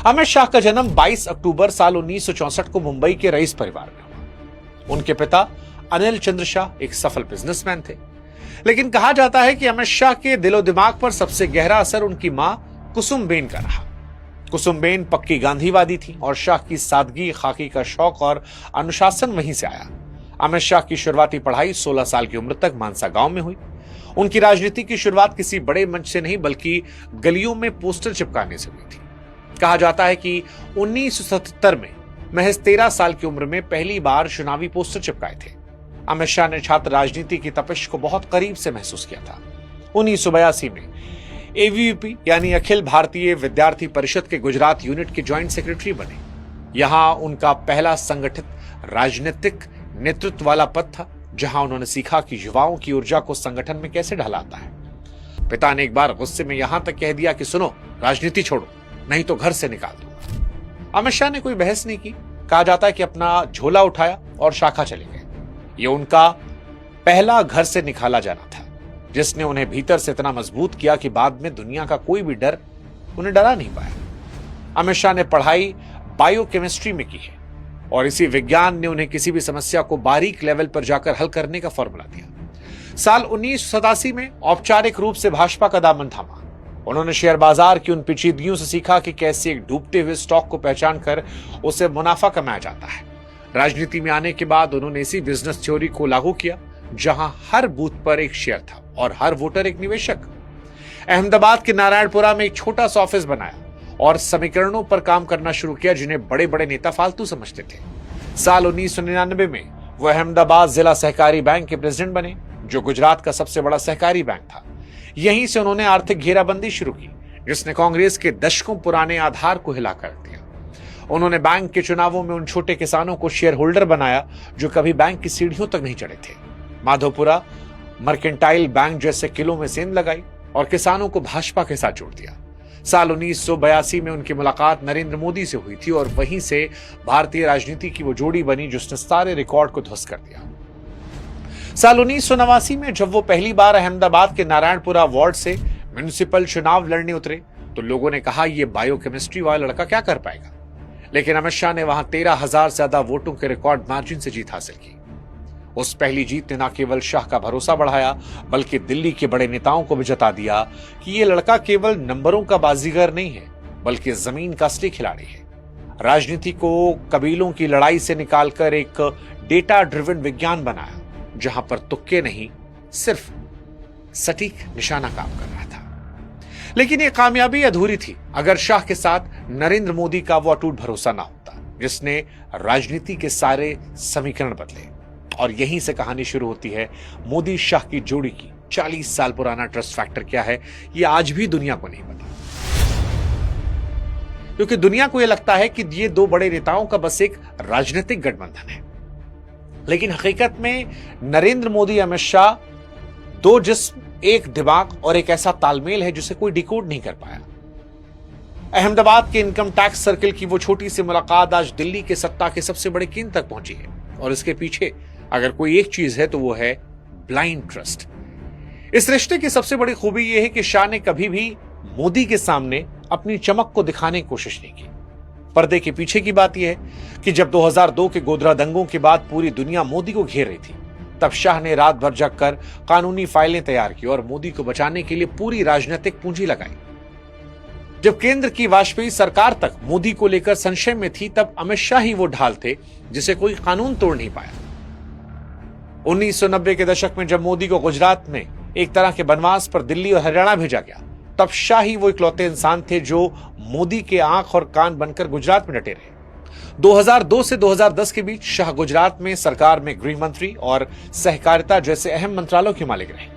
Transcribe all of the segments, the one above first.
अमित शाह का जन्म 22 अक्टूबर साल 1964 को मुंबई के रईस परिवार में हुआ। उनके पिता अनिल चंद्र शाह एक सफल बिजनेसमैन थे, लेकिन कहा जाता है कि अमित शाह के दिलो दिमाग पर सबसे गहरा असर उनकी मां कुसुमबेन का रहा। कुसुमबेन पक्की गांधीवादी थी और शाह की सादगी, खाकी का शौक और अनुशासन वहीं से आया। अमित शाह की शुरुआती पढ़ाई 16 साल की उम्र तक मानसा गांव में हुई। उनकी राजनीति की शुरुआत किसी बड़े मंच से नहीं बल्कि गलियों में पोस्टर चिपकाने से हुई थी। कहा जाता है कि 1977 में महज 13 साल की उम्र में पहली बार चुनावी पोस्टर चिपकाए थे। अमित शाह ने छात्र राजनीति की तपिश को बहुत करीब से महसूस किया था। 1982 में एबीवीपी यानी अखिल भारतीय विद्यार्थी परिषद के गुजरात यूनिट के ज्वाइंट सेक्रेटरी बने। यहां उनका पहला संगठित राजनीतिक नेतृत्व वाला पद था, जहां उन्होंने सीखा कि युवाओं की ऊर्जा को संगठन में कैसे ढलाता है। पिता ने एक बार गुस्से में यहां तक कह दिया कि सुनो, राजनीति छोड़ो, नहीं तो घर से निकाल दूंगा। अमित शाह ने कोई बहस नहीं की। कहा जाता है कि अपना झोला उठाया और शाखा चले गए। यह उनका पहला घर से निकाला जाना था, जिसने उन्हें भीतर से इतना मजबूत किया कि बाद में दुनिया का कोई भी डर उन्हें डरा नहीं पाया। अमित शाह ने पढ़ाई बायोकेमिस्ट्री में की है और इसी विज्ञान ने उन्हें किसी भी समस्या को बारीक लेवल पर जाकर हल करने का फॉर्मूला दिया। साल 1987 में औपचारिक रूप से भाजपा का दामन थामा। उन्होंने शेयर बाजार की उन पेचीदगियों से सीखा कि कैसे एक डूबते हुए स्टॉक को पहचान कर उसे मुनाफा कमाया जाता है। राजनीति में आने के बाद उन्होंने इसी बिजनेस थ्योरी को लागू किया, जहां हर बूथ पर एक शेयर था और हर वोटर एक निवेशक। अहमदाबाद के नारायणपुरा में एक छोटा सा ऑफिस बनाया और समीकरणों पर काम करना शुरू किया, जिन्हें बड़े बड़े नेता फालतू समझते थे। साल 1999 में वह अहमदाबाद जिला सहकारी बैंक के प्रेसिडेंट बने, जो गुजरात का सबसे बड़ा सहकारी बैंक था। यहीं से उन्होंने आर्थिक घेराबंदी शुरू की, जिसने कांग्रेस के दशकों पुराने आधार को हिला कर दिया। उन्होंने बैंक के चुनावों में उन छोटे किसानों को शेयर होल्डर बनाया जो कभी बैंक की सीढ़ियों तक नहीं चढ़े थे। माधोपुरा मर्केंटाइल बैंक जैसे किलों में सेंध लगाई और किसानों को भाजपा के साथ जोड़ दिया। साल 1982 में उनकी मुलाकात नरेंद्र मोदी से हुई थी और वहीं से भारतीय राजनीति की वो जोड़ी बनी जिसने सारे रिकॉर्ड को ध्वस्त कर दिया। साल 1989 में जब वो पहली बार अहमदाबाद के नारायणपुरा वार्ड से म्युनिसिपल चुनाव लड़ने उतरे, तो लोगों ने कहा ये बायोकेमिस्ट्री वाला लड़का क्या कर पाएगा। लेकिन अमित शाह ने वहां 13,000 से ज्यादा वोटों के रिकॉर्ड मार्जिन से जीत हासिल की। उस पहली जीत ने न केवल शाह का भरोसा बढ़ाया, बल्कि दिल्ली के बड़े नेताओं को भी जता दिया कि ये लड़का केवल नंबरों का बाजीगर नहीं है, बल्कि जमीन का असली खिलाड़ी है। राजनीति को कबीलों की लड़ाई से निकालकर एक डेटा ड्रिवन विज्ञान बनाया, जहां पर तुक्के नहीं, सिर्फ सटीक निशाना काम कर रहा था। लेकिन यह कामयाबी अधूरी थी अगर शाह के साथ नरेंद्र मोदी का वो अटूट भरोसा ना होता, जिसने राजनीति के सारे समीकरण बदले। और यहीं से कहानी शुरू होती है मोदी शाह की जोड़ी की। 40 साल पुराना ट्रस्ट फैक्टर क्या है, यह आज भी दुनिया को नहीं पता, क्योंकि दुनिया को यह लगता है कि ये दो बड़े नेताओं का बस एक राजनीतिक गठबंधन है। लेकिन हकीकत में नरेंद्र मोदी, अमित शाह दो जिस्म, एक दिमाग और एक ऐसा तालमेल है जिसे कोई डिकोड नहीं कर पाया। अहमदाबाद के इनकम टैक्स सर्किल की वो छोटी सी मुलाकात आज दिल्ली के सत्ता के सबसे बड़े केंद्र तक पहुंची है। और इसके पीछे अगर कोई एक चीज है तो वो है ब्लाइंड ट्रस्ट। इस रिश्ते की सबसे बड़ी खूबी यह है कि शाह ने कभी भी मोदी के सामने अपनी चमक को दिखाने की कोशिश नहीं की। पर्दे के पीछे की बात यह है कि जब 2002 के गोधरा दंगों के बाद पूरी दुनिया मोदी को घेर रही थी, तब शाह ने रात भर जगकर कानूनी फाइलें तैयार की और मोदी को बचाने के लिए पूरी राजनीतिक पूंजी लगाई। जब केंद्र की वाजपेयी सरकार तक मोदी को लेकर संशय में थी, तब अमित शाह ही वो ढाल थे जिसे कोई कानून तोड़ नहीं पाया। 1990 के दशक में जब मोदी को गुजरात में एक तरह के बनवास पर दिल्ली और हरियाणा भेजा गया, तब शाह ही वो इकलौते इंसान थे जो मोदी के आंख और कान बनकर गुजरात में डटे रहे। 2002 से 2010 के बीच शाह गुजरात में सरकार में गृह मंत्री और सहकारिता जैसे अहम मंत्रालयों के मालिक रहे।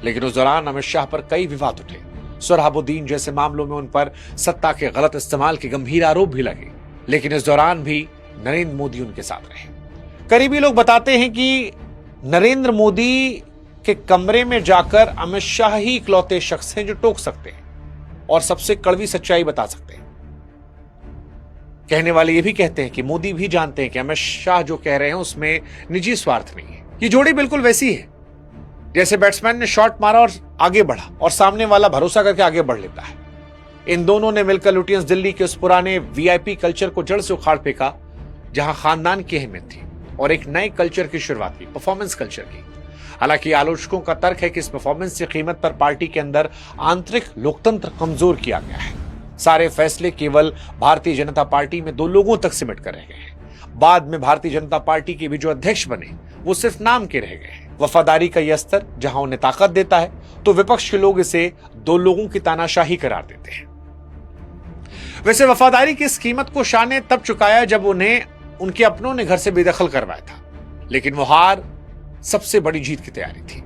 लेकिन उस दौरान अमित शाह पर कई विवाद उठे। सोहराबुद्दीन जैसे मामलों में उन पर सत्ता के गलत इस्तेमाल के गंभीर आरोप भी लगे। लेकिन इस दौरान भी नरेंद्र मोदी उनके साथ रहे। करीबी लोग बताते हैं कि नरेंद्र मोदी के कमरे में जाकर अमित शाह ही इकलौते शख्स हैं जो टोक सकते हैं और सबसे कड़वी सच्चाई बता सकते हैं। कहने वाले ये भी कहते हैं कि मोदी भी जानते हैं कि अमित शाह जो कह रहे हैं उसमें निजी स्वार्थ नहीं है। ये जोड़ी बिल्कुल वैसी है जैसे बैट्समैन ने शॉट मारा और आगे बढ़ा और सामने वाला भरोसा करके आगे बढ़ लेता है। इन दोनों ने मिलकर लुटियंस दिल्ली के उस पुराने वीआईपी कल्चर को जड़ से उखाड़ फेंका जहां खानदान की अहमियत थी और एक नए कल्चर की शुरुआत की, परफॉर्मेंस कल्चर की। हालांकि आलोचकों का तर्क है कि इस परफॉर्मेंस की कीमत पर पार्टी के अंदर आंतरिक लोकतंत्र कमजोर किया गया है। सारे फैसले केवल भारतीय जनता पार्टी में 2 लोगों तक सिमट कर रह गए हैं। बाद में भारतीय जनता पार्टी के भी जो अध्यक्ष बने वो सिर्फ नाम के रह गए हैं। वफादारी का यह स्तर जहां उन्हें ताकत देता है तो विपक्ष के लोग इसे 2 लोगों की तानाशाही करार देते हैं। वैसे वफादारी की इस कीमत को शाह ने तब चुकाया जब उन्हें उनके अपनों ने घर से बेदखल करवाया था, लेकिन वो हार सबसे बड़ी जीत की तैयारी थी।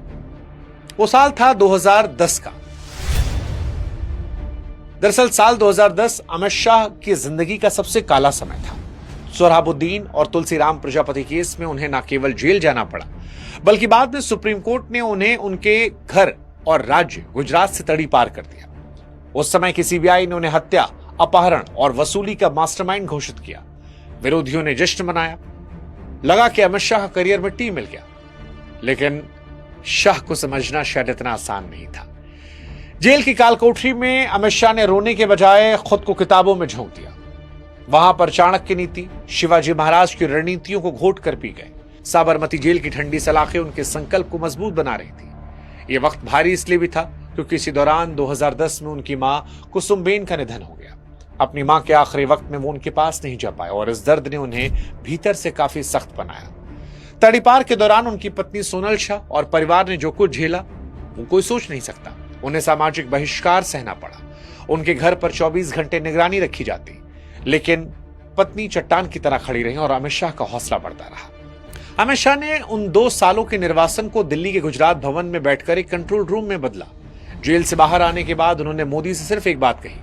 वो साल था 2010 का। दरअसल साल 2010 अमित शाह की जिंदगी का सबसे काला समय था। सोहराबुद्दीन और तुलसीराम प्रजापति केस में उन्हें न केवल जेल जाना पड़ा, बल्कि बाद में सुप्रीम कोर्ट ने उन्हें उनके घर और राज्य गुजरात से तड़ी पार कर दिया। उस समय की सीबीआई ने उन्हें हत्या, अपहरण और वसूली का मास्टरमाइंड घोषित किया। विरोधियों ने जश्न मनाया, लगा कि अमित शाह करियर में टी मिल गया। लेकिन शाह को समझना शायद इतना आसान नहीं था। जेल की कालकोठरी में अमित शाह ने रोने के बजाय खुद को किताबों में झोंक दिया। वहां पर चाणक्य नीति, शिवाजी महाराज की रणनीतियों को घोट कर पी गए। साबरमती जेल की ठंडी सलाखें उनके संकल्प को मजबूत बना रही थी। यह वक्त भारी इसलिए भी था क्योंकि इसी दौरान 2010 में उनकी मां कुसुमबेन का निधन हो गया। अपनी मां के आखिरी वक्त में वो उनके पास नहीं जा पाए और इस दर्द ने उन्हें भीतर से काफी सख्त बनाया। तड़ीपार के दौरान उनकी पत्नी सोनल शाह और परिवार ने जो कुछ झेला वो कोई सोच नहीं सकता। उन्हें सामाजिक बहिष्कार सहना पड़ा। उनके घर पर 24 घंटे निगरानी रखी जाती, लेकिन पत्नी चट्टान की तरह खड़ी रही और अमित शाह का हौसला बढ़ता रहा। अमित शाह ने उन 2 सालों के निर्वासन को दिल्ली के गुजरात भवन में बैठकर एक कंट्रोल रूम में बदला। जेल से बाहर आने के बाद उन्होंने मोदी से सिर्फ एक बात कही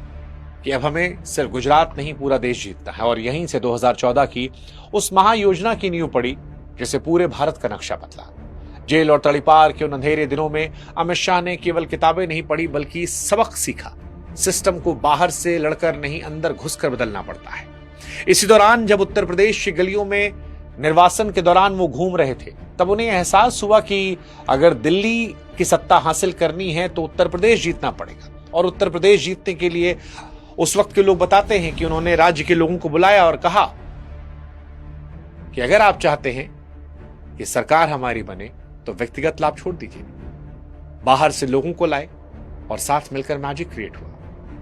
कि अब हमें सिर्फ गुजरात नहीं पूरा देश जीतना है, और यहीं से 2014 की उस महायोजना की नींव पड़ी जिसे पूरे भारत का नक्शा बदला। जेल और तड़ीपार के उन अंधेरे दिनों में अमित शाह ने केवल किताबें नहीं पढ़ी बल्कि सबक सीखा। सिस्टम को बाहर से लड़कर नहीं, अंदर घुसकर बदलना पड़ता है। इसी दौरान जब उत्तर प्रदेश की गलियों में निर्वासन के दौरान वो घूम रहे थे, तब उन्हें एहसास हुआ कि अगर दिल्ली की सत्ता हासिल करनी है तो उत्तर प्रदेश जीतना पड़ेगा। और उत्तर प्रदेश जीतने के लिए उस वक्त के लोग बताते हैं कि उन्होंने राज्य के लोगों को बुलाया और कहा कि अगर आप चाहते हैं कि सरकार हमारी बने तो व्यक्तिगत लाभ छोड़ दीजिए। बाहर से लोगों को लाए और साथ मिलकर मैजिक क्रिएट हुआ,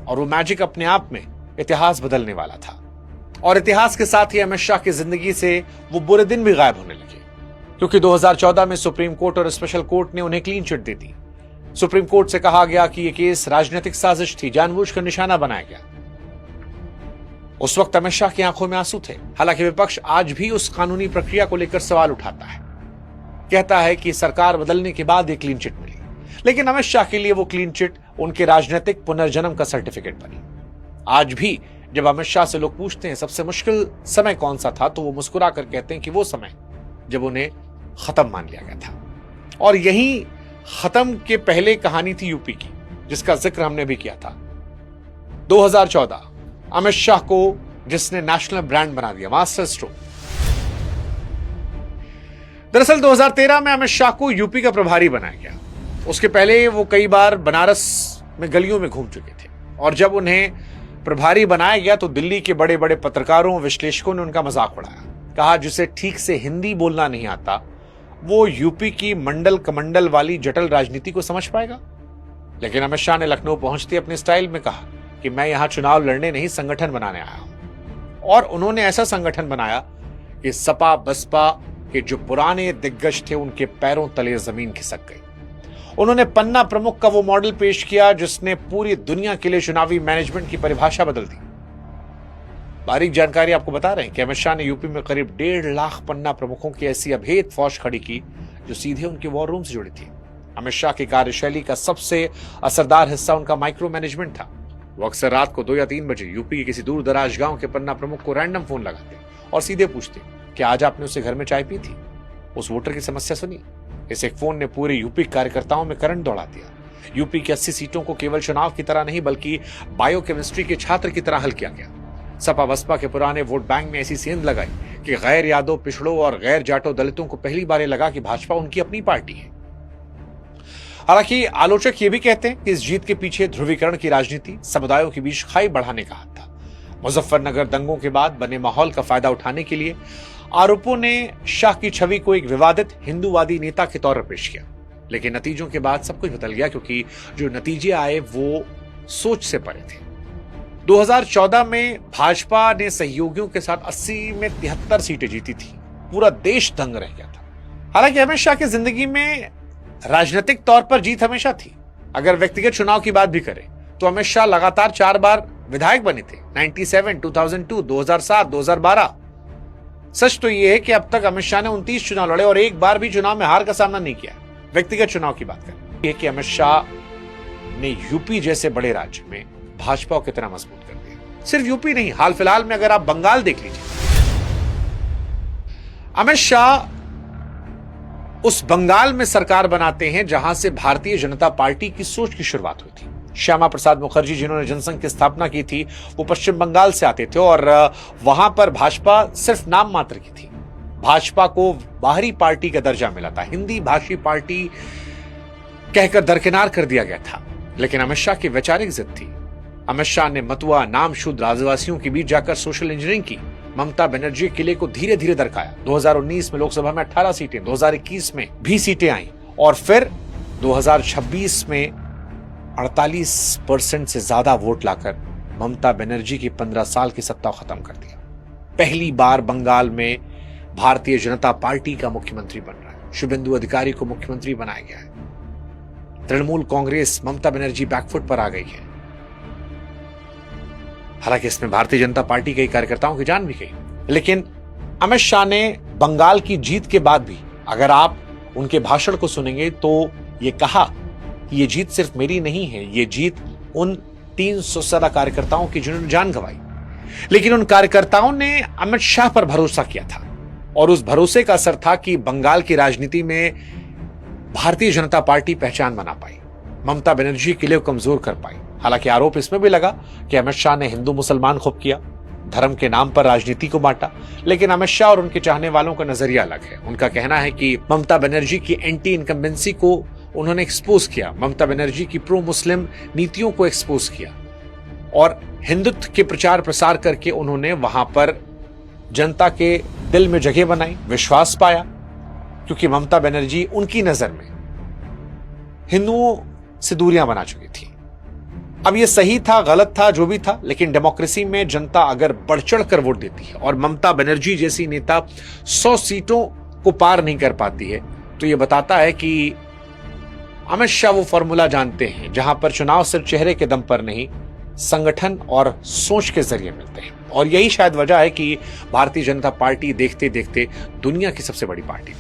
और वो मैजिक अपने आप में इतिहास बदलने वाला था। और इतिहास के साथ ही अमित शाह की जिंदगी से वो बुरे दिन भी गायब होने लगे, क्योंकि 2014 में सुप्रीम कोर्ट और स्पेशल कोर्ट ने उन्हें क्लीन चिट दे दी। सुप्रीम कोर्ट से कहा गया कि यह केस राजनीतिक साजिश थी, जानबूझकर निशाना बनाया गया। उस वक्त अमित शाह की आंखों में आंसू थे। हालांकि विपक्ष आज भी उस कानूनी प्रक्रिया को लेकर सवाल उठाता है, कहता है कि सरकार बदलने के बाद ये क्लीन चिट मिली, लेकिन अमित शाह के लिए वो क्लीन चिट उनके राजनीतिक पुनर्जन्म का सर्टिफिकेट बनी। आज भी जब अमित शाह से लोग पूछते हैं सबसे मुश्किल समय कौन सा था, तो वो मुस्कुरा कर कहते हैं कि वो समय जब उन्हें खत्म मान लिया गया था। और यही खत्म के पहले कहानी थी यूपी की, जिसका जिक्र हमने भी किया था। 2014 अमित शाह को जिसने नेशनल ब्रांड बना दिया, मास्टर स्ट्रोक। दरअसल 2013 में अमित शाह को यूपी का प्रभारी बनाया गया। उसके पहले वो कई बार बनारस में गलियों में घूम चुके थे, और जब उन्हें प्रभारी बनाया गया तो दिल्ली के बड़े बड़े पत्रकारों, विश्लेषकों ने उनका मजाक उड़ाया। कहा जिसे ठीक से हिंदी बोलना नहीं आता वो यूपी की मंडल कमंडल वाली जटिल राजनीति को समझ पाएगा। लेकिन अमित शाह ने लखनऊ पहुंचते अपने स्टाइल में कहा कि मैं यहां चुनाव लड़ने नहीं, संगठन बनाने आया हूं। और उन्होंने ऐसा संगठन बनाया कि सपा बसपा के जो पुराने दिग्गज थे उनके पैरों तले जमीन खिसक गई। उन्होंने पन्ना प्रमुख का वो मॉडल पेश किया जिसने पूरी दुनिया के लिए चुनावी मैनेजमेंट की परिभाषा बदल दी। बारीक जानकारी आपको बता रहे हैं कि अमित शाह ने यूपी में करीब 1.5 लाख पन्ना प्रमुखों की ऐसी अभेद फौज खड़ी की जो सीधे उनके वॉर रूम से जुड़ी थी। अमित शाह की कार्यशैली का सबसे असरदार हिस्सा उनका माइक्रो मैनेजमेंट था। वो अक्सर रात को 2 या 3 बजे यूपी के किसी दूर दराज गांव के पन्ना प्रमुख को रैंडम फोन लगाते और सीधे पूछते कि आज आपने उससे घर में चाय पी थी, उस वोटर की समस्या सुनी। इस एक फोन ने पूरे यूपी कार्यकर्ताओं में करंट दौड़ा दिया। यूपी की 80 सीटों को केवल चुनाव की तरह नहीं बल्कि बायोकेमिस्ट्री के छात्र की तरह हल किया गया। सपा बसपा के पुराने वोट बैंक में ऐसी सेंध लगाई कि गैर यादव, पिछड़ों और गैर जाटो दलितों को पहली बार लगा कि भाजपा उनकी अपनी पार्टी है। हालांकि आलोचक ये भी कहते हैं कि इस जीत के पीछे ध्रुवीकरण की राजनीति, समुदायों के बीच खाई बढ़ाने का हाथ था। मुजफ्फरनगर दंगों के बाद बने माहौल का फायदा उठाने के लिए आरोपों ने शाह की छवि को एक विवादित हिंदूवादी नेता के तौर पर पेश किया। लेकिन नतीजों के बाद सब कुछ बदल गया, क्योंकि जो नतीजे आए वो सोच से परे थे। 2014 में भाजपा ने सहयोगियों के साथ 80 में 73 सीटें जीती थी। पूरा देश दंग रह गया था। हालांकि अमित शाह की जिंदगी में राजनीतिक तौर पर जीत हमेशा थी। अगर व्यक्तिगत चुनाव की बात भी करें तो अमित शाह लगातार 4 बार विधायक बने थे, 97, 2002, 2007, 2012। सच तो यह है कि अब तक अमित शाह ने 29 चुनाव लड़े और एक बार भी चुनाव में हार का सामना नहीं किया। व्यक्तिगत चुनाव की बात करें कि अमित शाह ने यूपी जैसे बड़े राज्य में भाजपा को कितना मजबूत कर दिया। सिर्फ यूपी नहीं, हाल फिलहाल में अगर आप बंगाल देख लीजिए, अमित शाह उस बंगाल में सरकार बनाते हैं जहां से भारतीय जनता पार्टी की सोच की शुरुआत हुई थी। श्यामा प्रसाद मुखर्जी जिन्होंने जनसंघ की स्थापना की थी, वो पश्चिम बंगाल से आते थे और वहां पर भाजपा सिर्फ नाम मात्र की थी। भाजपा को बाहरी पार्टी का दर्जा मिला था, हिंदी भाषी पार्टी कहकर दरकिनार कर दिया गया था। लेकिन अमित शाह की वैचारिक जिद थी। अमित शाह ने मतुआ, नामशूद्र आदिवासियों के बीच जाकर सोशल इंजीनियरिंग की। ममता बनर्जी किले को धीरे धीरे दरकाया। 2019 में लोकसभा में 18 सीटें, 2021 में भी सीटें आई और फिर 2026 में 48% से ज्यादा वोट लाकर ममता बनर्जी की 15 साल की सत्ता खत्म कर दिया। पहली बार बंगाल में भारतीय जनता पार्टी का मुख्यमंत्री बन रहा है। शुभेंदु अधिकारी को मुख्यमंत्री बनाया गया है। तृणमूल कांग्रेस, ममता बनर्जी बैकफुट पर आ गई है। हालांकि इसमें भारतीय जनता पार्टी के कार्यकर्ताओं की जान भी गई। लेकिन अमित शाह ने बंगाल की जीत के बाद भी, अगर आप उनके भाषण को सुनेंगे तो ये कहा कि ये जीत सिर्फ मेरी नहीं है, ये जीत उन 300 से ज्यादा कार्यकर्ताओं की जिन्होंने जान गंवाई। लेकिन उन कार्यकर्ताओं ने अमित शाह पर भरोसा किया था और उस भरोसे का असर था कि बंगाल की राजनीति में भारतीय जनता पार्टी पहचान बना पाई, ममता बनर्जी किले को कमजोर कर पाई। हालांकि आरोप इसमें भी लगा कि अमित शाह ने हिंदू मुसलमान खूब किया, धर्म के नाम पर राजनीति को बांटा। लेकिन अमित शाह और उनके चाहने वालों का नजरिया अलग है। उनका कहना है कि ममता बनर्जी की एंटी इनकम्बेंसी को उन्होंने एक्सपोज किया, ममता बनर्जी की प्रो मुस्लिम नीतियों को एक्सपोज किया और हिंदुत्व के प्रचार प्रसार करके उन्होंने वहां पर जनता के दिल में जगह बनाई, विश्वास पाया, क्योंकि ममता बनर्जी उनकी नजर में हिंदुओं से दूरियां बना चुकी थी। अब यह सही था, गलत था, जो भी था, लेकिन डेमोक्रेसी में जनता अगर बढ़ चढ़ कर वोट देती है और ममता बनर्जी जैसी नेता 100 सीटों को पार नहीं कर पाती है, तो यह बताता है कि अमित शाह वो फॉर्मूला जानते हैं जहां पर चुनाव सिर्फ चेहरे के दम पर नहीं, संगठन और सोच के जरिए मिलते हैं। और यही शायद वजह है कि भारतीय जनता पार्टी देखते देखते दुनिया की सबसे बड़ी पार्टी